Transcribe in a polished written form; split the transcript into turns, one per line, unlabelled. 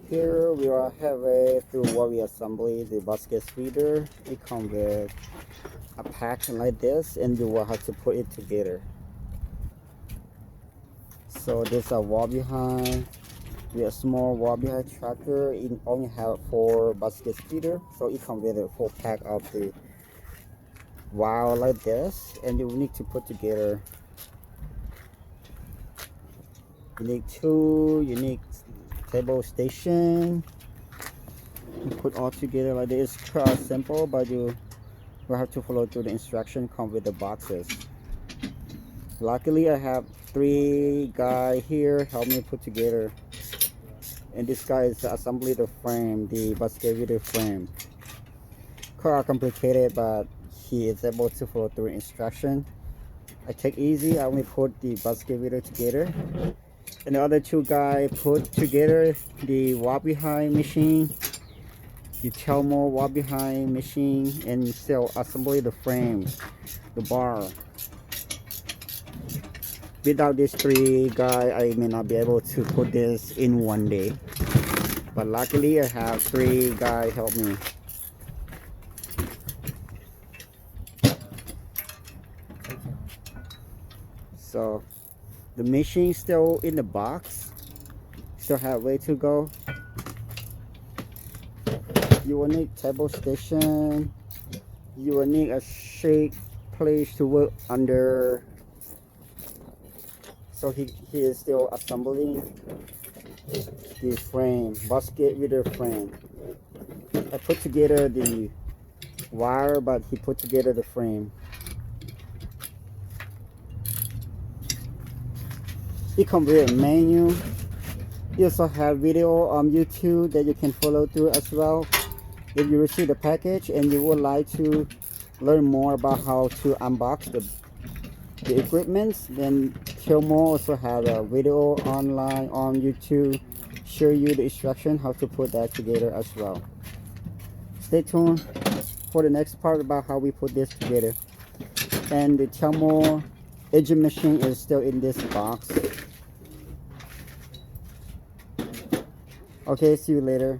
Here we are halfway through what we assembly the basket feeder. It comes with a pack like this, and you will have to put it together. So there's a wall behind. We have a small wall behind tractor. It only have 4 basket feeder, so it comes with a full pack of the wire like this, and you need to put together. You need 2 unique table station. You put all together like this. It's quite simple, but you will have to follow through the instruction come with the boxes. Luckily I have 3 guys here help me put together, and this guy is assembling the frame, the basket feeder frame. Quite complicated, but he is able to follow through instruction. I take easy. I only put the basket feeder together, and the other 2 guys put together the walk behind machine, the Telmo walk behind machine, and still assembly the frame, the bar. Without these 3 guys, I may not be able to put this in one day, but luckily I have 3 guys help me. So the machine still in the box, still have way to go. You will need table station. You will need a shake place to work under. So he is still assembling the frame, basket feeder frame. I put together the wire, but he put together the frame. It comes with a menu. You also have video on YouTube that you can follow through as well. If you receive the package and you would like to learn more about how to unbox the equipment, then Kilmo also have a video online on YouTube show you the instruction how to put that together as well. Stay tuned for the next part about how we put this together. And the Telmo edging machine is still in this box. Okay, see you later.